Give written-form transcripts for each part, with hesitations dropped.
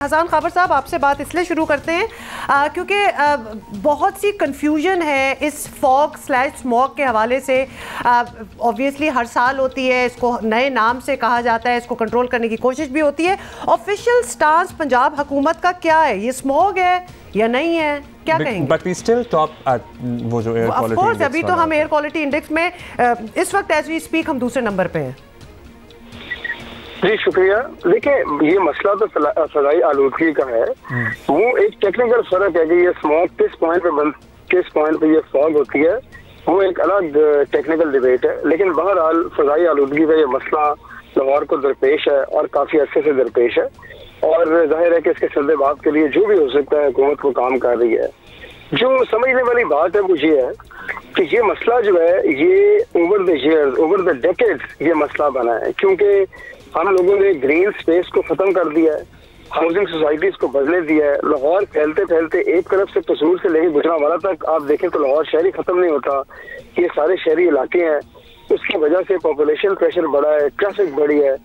हसन खबर साहब, आपसे बात इसलिए शुरू करते हैं क्योंकि बहुत सी कंफ्यूजन है इस फॉग स्लैश स्मॉग के हवाले से। ऑब्वियसली हर साल होती है, इसको नए नाम से कहा जाता है, इसको कंट्रोल करने की कोशिश भी होती है। ऑफिशियल स्टांस पंजाब हुकूमत का क्या है? ये स्मॉग है या नहीं है, क्या कहेंगे? But we still top at वो जो एयर क्वालिटी इंडेक्स, अभी तो हम एयर क्वालिटी इंडेक्स में इस वक्त एज वी स्पीक हम दूसरे नंबर पे हैं। जी शुक्रिया। देखिए, ये मसला तो फजाई आलूदगी का है। वो एक टेक्निकल फर्क है कि ये स्मॉग किस पॉइंट पे ये फॉग होती है, वो एक अलग टेक्निकल डिबेट है। लेकिन बहरहाल फजाई आलूदगी का ये मसला लाहौर को दरपेश है और काफी अच्छे से दरपेश है, और जाहिर है कि इसके सद्देबाब के लिए जो भी हो सकता है हुकूमत को काम कर रही है। जो समझने वाली बात है वो ये है कि ये मसला जो है ये over the years, over the decades ये मसला बना है, क्योंकि हम लोगों ने ग्रीन स्पेस को खत्म कर दिया है, हाउसिंग सोसाइटीज को बदले दिया है। लाहौर फैलते फैलते एक तरफ से कसूर से लेकर गुजरांवाला तक आप देखें तो लाहौर शहरी खत्म नहीं होता। ये सारे शहरी इलाके हैं, उसकी वजह से पॉपुलेशन प्रेशर बढ़ा है, ट्रैफिक बढ़ी है।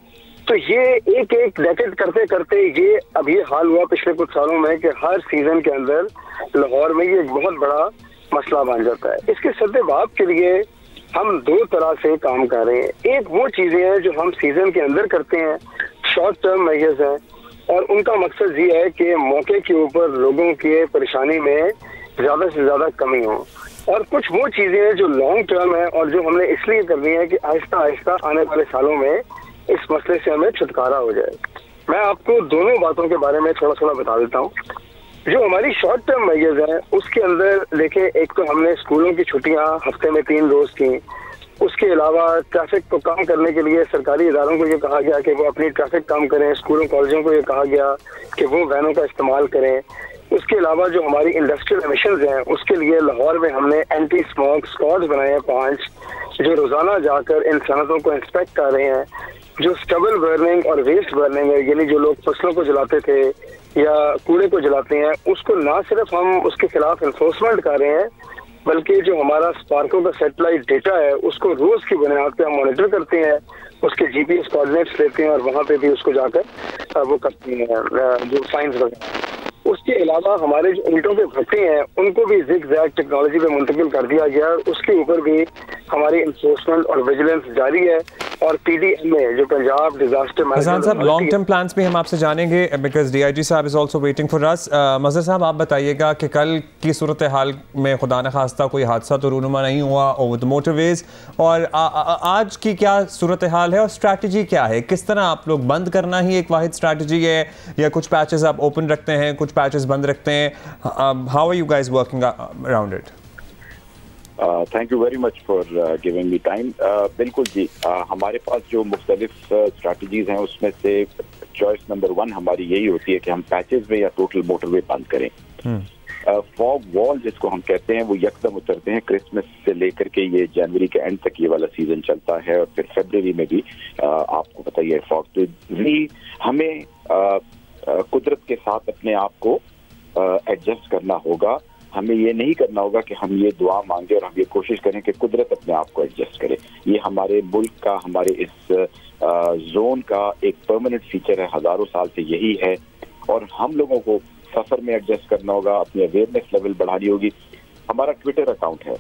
तो ये एक एक डेकेड करते करते ये अब ये हाल हुआ पिछले कुछ सालों में कि हर सीजन के अंदर लाहौर में ये बहुत बड़ा मसला बन जाता है। इसके सद्देबाब के लिए हम दो तरह से काम कर रहे हैं। एक वो चीजें हैं जो हम सीजन के अंदर करते हैं, शॉर्ट टर्म मेजर्स हैं, और उनका मकसद ये है कि मौके के ऊपर लोगों की परेशानी में ज्यादा से ज्यादा कमी हो। और कुछ वो चीजें हैं जो लॉन्ग टर्म है और जो हमने इसलिए करनी है कि आहिस्ता आहिस्ता आने वाले सालों में इस मसले से हमें छुटकारा हो जाए। मैं आपको दोनों बातों के बारे में थोड़ा थोड़ा बता देता हूँ। जो हमारी शॉर्ट टर्म मेजर्स हैं उसके अंदर देखें, एक तो हमने स्कूलों की छुट्टियां हफ्ते में 3 रोज की। उसके अलावा ट्रैफिक को कम करने के लिए सरकारी इदारों को ये कहा गया कि वो अपनी ट्रैफिक कम करें। स्कूलों कॉलेजों को ये कहा गया कि वो वैनों का इस्तेमाल करें। उसके अलावा जो हमारी इंडस्ट्रियल एमिशंस हैं उसके लिए लाहौर में हमने एंटी स्मोक स्क्वाड्स बनाए हैं 5, जो रोजाना जाकर इन सनतों को इंस्पेक्ट कर रहे हैं। जो स्टबल बर्निंग और वेस्ट बर्निंग है, यानी जो लोग फसलों को जलाते थे या कूड़े को जलाते हैं, उसको ना सिर्फ हम उसके खिलाफ एनफोर्समेंट कर रहे हैं, बल्कि जो हमारा स्पार्को का सैटेलाइट डेटा है उसको रोज की बुनियाद पे हम मॉनिटर करते हैं, उसके जीपीएस कोऑर्डिनेट्स लेते हैं और वहां पे भी उसको जाकर वो करते हैं जो फाइन्स वगैरह। उसके अलावा हमारे जो ईंटों के भट्टे हैं उनको भी ज़िग-ज़ैग टेक्नोलॉजी पे मुंतकिल कर दिया गया, उसके ऊपर भी हमारी एनफोर्समेंट और विजिलेंस जारी है। और पीडीएम में जो पंजाब डिजास्टर मैनेजमेंट साहब लॉन्ग टर्म प्लान्स भी हम आपसे जानेंगे बिकॉज डीआईजी साहब is also waiting for us. Mazhar साहब, आप बताइएगा कि कल की सूरत हाल में खुदा न खास्ता कोई हादसा तो रूनुमा नहीं हुआ ओवर द मोटरवेज, और आज की क्या सूरत हाल है और स्ट्रैटेजी क्या है? किस तरह आप लोग बंद करना ही एक वाहिद स्ट्रैटेजी है या कुछ पैचेस आप ओपन रखते हैं, कुछ पैचेस बंद रखते हैं? How are you guys working around it? Thank you very much for giving me time. बिल्कुल जी, हमारे पास जो मुख्तलिफ स्ट्रैटेजीज हैं उसमें से चॉइस नंबर 1 हमारी यही होती है कि हम पैचेस में या टोटल मोटरवे बंद करें। फॉग वॉल जिसको हम कहते हैं वो यकदम उतरते हैं। क्रिसमस से लेकर के ये जनवरी के एंड तक ये वाला सीजन चलता है, और फिर फरवरी में भी आपको पता ही है फॉग। तो हमें कुदरत के साथ अपने आप को एडजस्ट करना होगा। हमें ये नहीं करना होगा कि हम ये दुआ मांगे और हम ये कोशिश करें कि कुदरत अपने आप को एडजस्ट करे। ये हमारे मुल्क का, हमारे इस जोन का एक परमानेंट फीचर है, हजारों साल से यही है। और हम लोगों को सफर में एडजस्ट करना होगा, अपनी अवेयरनेस लेवल बढ़ानी होगी। हमारा ट्विटर अकाउंट है,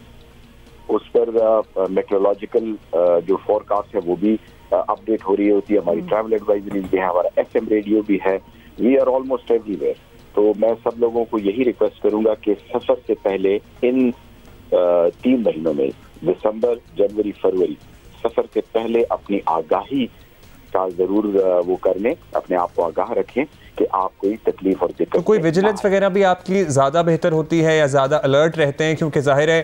उस पर मेट्रोलॉजिकल जो फोरकास्ट है वो भी अपडेट हो रही होती है। हमारी ट्रैवल एडवाइजरी भी है, हमारा FM रेडियो भी है। We are almost everywhere. तो मैं सब लोगों को यही रिक्वेस्ट करूंगा कि सफर से पहले इन 3 महीनों में, दिसंबर, जनवरी, फरवरी, सफर से पहले अपनी आगाही का जरूर वो कर लें, अपने आप को आगाह रखें कि आप कोई तकलीफ और दिक्कत। तो कोई विजिलेंस वगैरह भी आपकी ज़्यादा बेहतर होती है या ज़्यादा अलर्ट रहते हैं? क्योंकि जाहिर है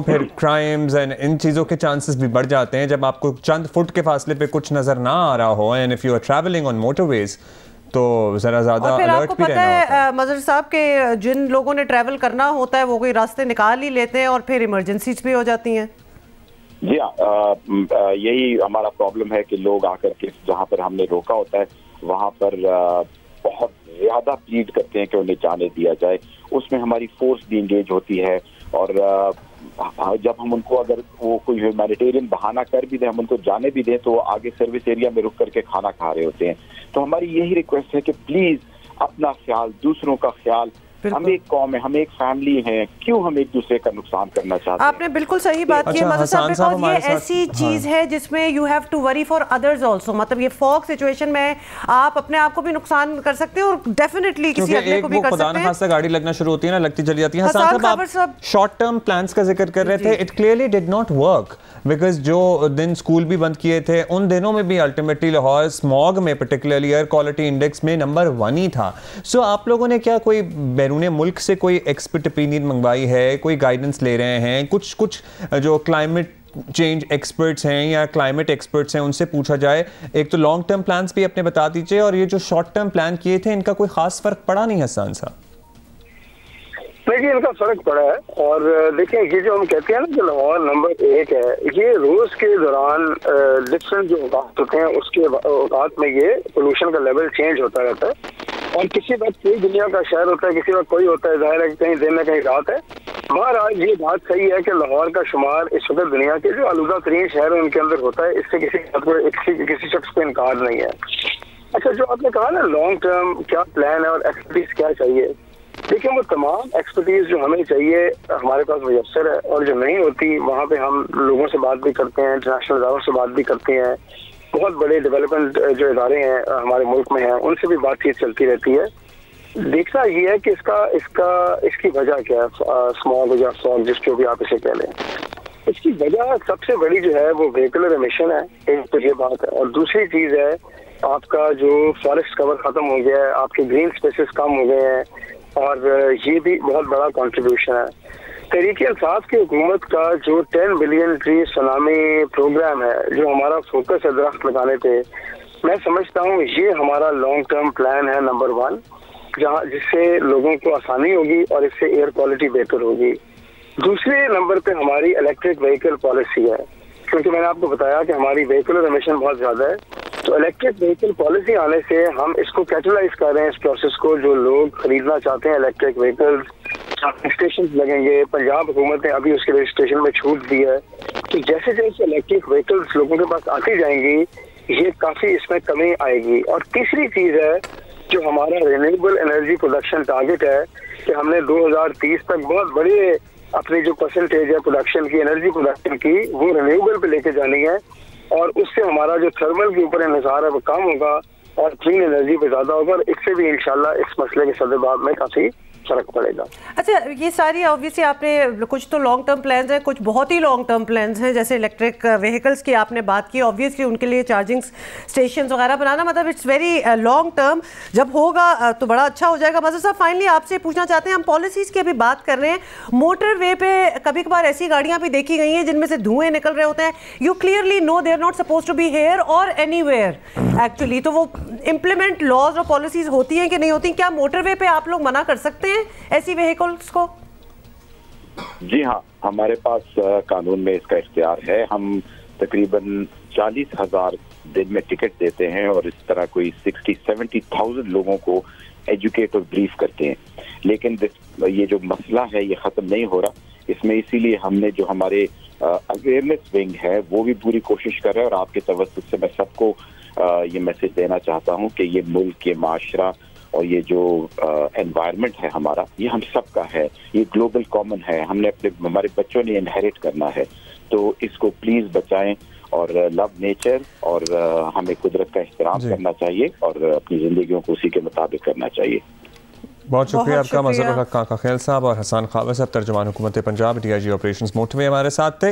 फिर क्राइम्स एंड इन चीज़ों के चांसेस भी बढ़ जाते हैं जब आपको चंद फुट के फासले पे कुछ नज़र ना आ रहा हो, and if you are travelling on motorways तो ज़रा ज़्यादा अलर्ट भी रहना होता है। मज़हर साहब के जिन लोगों ने ट्रैवल करना होता है वो कोई रास्ते निकाल ही लेते हैं और फिर इमरजेंसीज भी हो जाती हैं। जी हाँ, यही हमारा प्रॉब्लम है कि लोग आकर के जहाँ पर हमने रोका होता है वहाँ पर बहुत ज्यादा प्लीड करते हैं कि उन्हें जाने दिया जाए। उसमें हमारी फोर्स भी इंगेज होती है, और जब हम उनको, अगर वो कोई ह्यूमैनिटेरियन बहाना कर भी दें, हम उनको जाने भी दें, तो आगे सर्विस एरिया में रुक करके खाना खा रहे होते हैं। तो हमारी यही रिक्वेस्ट है कि प्लीज अपना ख्याल, दूसरों का ख्याल। हम एक कौम है, हम एक फैमिली है, क्यों हम एक दूसरे का नुकसान करना चाहते हैं? आपने बिल्कुल सही बात की मज़र साहब, बिकॉज़ ये ऐसी चीज है जिसमें you have to worry for others also. मतलब ये फॉग सिचुएशन में आप अपने आप को भी नुकसान कर सकते हैं और डेफिनेटली किसी अगले को भी कर सकते हैं। गाड़ी लगना शुरू होती है ना, लगती चली जाती है। हसन साहब, आप शॉर्ट टर्म प्लान्स का जिक्र कर रहे थे। It clearly did not work because जो दिन स्कूल भी बंद किए थे उन दिनों में भी अल्टीमेटली लाहौर स्मॉग में पर्टिकुलरली एयर क्वालिटी इंडेक्स में नंबर 1 ही था। सो आप लोगों ने क्या कोई बैरून मुल्क से कोई एक्सपर्ट ओपिनियन मंगवाई है, कोई गाइडेंस ले रहे हैं? कुछ जो क्लाइमेट चेंज एक्सपर्ट्स हैं या क्लाइमेट एक्सपर्ट्स हैं उनसे पूछा जाए। एक तो लॉन्ग टर्म प्लान्स भी अपने बता दीजिए, और ये जो शॉर्ट टर्म प्लान किए थे इनका कोई खास फर्क पड़ा नहीं हसन साहब? देखिए, इनका फर्क पड़ा है। और देखिए, ये जो हम कहते हैं ना कि लाहौर नंबर 1 है, ये रोज के दौरान डिफरेंट जो औकात होते हैं उसके औकात में ये पोल्यूशन का लेवल चेंज होता रहता है। और किसी वक्त कोई दुनिया का शहर होता है, किसी वक्त कोई होता है, जाहिर है कि कहीं दिन में कहीं रात है। बहरहाल ये बात सही है कि लाहौर का शुमार इस वक्त दुनिया के जो आलूदा तरीन शहर है उनके अंदर होता है। इससे किसी शख्स को इनकार नहीं है। अच्छा, जो आपने कहा ना लॉन्ग टर्म क्या प्लान है और एक्सपर्टीज क्या चाहिए, देखिए वो तमाम एक्सपर्टीज जो हमें चाहिए हमारे पास मुयस्सर है, और जो नहीं होती वहाँ पे हम लोगों से बात भी करते हैं, इंटरनेशनल इदारों से बात भी करते हैं, बहुत बड़े डेवलपमेंट जो इदारे हैं हमारे मुल्क में हैं उनसे भी बातचीत चलती रहती है। देखना ये है कि इसकी वजह क्या है, स्मॉग या फॉग जिसको भी आप इसे कह लें। इसकी वजह सबसे बड़ी जो है वो व्हीकलर एमिशन है, एक तो ये बात है। और दूसरी चीज है आपका जो फॉरेस्ट कवर खत्म हो गया है, आपके ग्रीन स्पेसेस कम हो गए हैं, और ये भी बहुत बड़ा कंट्रीब्यूशन है। तहरीक इंसाफ की हुकूमत का जो 10 बिलियन ट्री सुनामी प्रोग्राम है, जो हमारा फोकस है दरख्त लगाने पे, मैं समझता हूँ ये हमारा लॉन्ग टर्म प्लान है नंबर 1, जहाँ जिससे लोगों को आसानी होगी और इससे एयर क्वालिटी बेहतर होगी। दूसरे नंबर पे हमारी इलेक्ट्रिक व्हीकल पॉलिसी है, क्योंकि मैंने आपको बताया कि हमारी व्हीकल एमिशन बहुत ज्यादा है। तो इलेक्ट्रिक व्हीकल पॉलिसी आने से हम इसको कैटलाइज कर रहे हैं, इस प्रोसेस को। जो लोग खरीदना चाहते हैं इलेक्ट्रिक व्हीकल्स, रजिस्ट्रेशन लगेंगे। पंजाब हुकूमत ने अभी उसके रजिस्ट्रेशन में छूट दी है। तो जैसे जैसे इलेक्ट्रिक व्हीकल्स लोगों के पास आती जाएंगी, ये काफी इसमें कमी आएगी। और तीसरी चीज है जो हमारा रिन्यूएबल एनर्जी प्रोडक्शन टारगेट है कि हमने 2030 तक बहुत बड़े अपनी जो परसेंटेज है प्रोडक्शन की, एनर्जी प्रोडक्शन की, वो रिन्यूएबल पे लेके जानी है। और उससे हमारा जो थर्मल के ऊपर इन्हिसार है वो कम होगा और क्लीन एनर्जी पे ज्यादा होगा, और इससे भी इंशाल्लाह इस मसले के सदबाब में काफी फर्क पड़ेगा। अच्छा, ये सारी ऑब्वियसली आपने कुछ तो लॉन्ग टर्म प्लान्स हैं, कुछ बहुत ही लॉन्ग टर्म प्लान्स हैं, जैसे इलेक्ट्रिक व्हीकल्स की आपने बात की। ऑब्वियसली उनके लिए चार्जिंग स्टेशन वगैरह बनाना, मतलब इट्स वेरी लॉन्ग टर्म। जब होगा तो बड़ा अच्छा हो जाएगा। मज़र साहब, फाइनली आपसे पूछना चाहते हैं, हम पॉलिसीज़ की अभी बात कर रहे हैं। मोटर वे पे कभी कभार ऐसी गाड़ियाँ भी देखी गई हैं जिनमें से धुएँ निकल रहे होते हैं। You clearly know they are not suppose to be here और एनीवेयर एक्चुअली। तो वो इम्प्लीमेंट लॉज और पॉलिसीज़ होती हैं कि नहीं होती? क्या मोटर वे पे आप लोग मना कर सकते हैं ऐसी व्हीकल्स को? जी हाँ, हमारे पास कानून में इसका इख्तियार है। हम तकरीबन 40,000 दिन में टिकट देते हैं और इस तरह कोई 60-70,000 लोगों को एजुकेट और ब्रीफ करते हैं। लेकिन ये जो मसला है ये ख़त्म नहीं हो रहा। इसमें इसीलिए हमने जो हमारे अवेयरनेस विंग है वो भी पूरी कोशिश कर रहे हैं, और आपके तवज्जुह से मैं सबको ये मैसेज देना चाहता हूँ कि ये मुल्क, ये माशरा और ये जो एनवायरनमेंट है हमारा, ये हम सब का है, ये ग्लोबल कॉमन है। हमारे बच्चों ने इनहेरिट करना है, तो इसको प्लीज बचाएं और लव नेचर, और हमें कुदरत का एहतराम करना चाहिए और अपनी जिंदगियों को उसी के मुताबिक करना चाहिए। बहुत शुक्रिया आपका मज़हरुल हक काका खैल साहब और हसन खावर साहब, तर्जुमान हुकूमत पंजाब, DIG ऑपरेशंस मोटरवे हमारे साथ थे।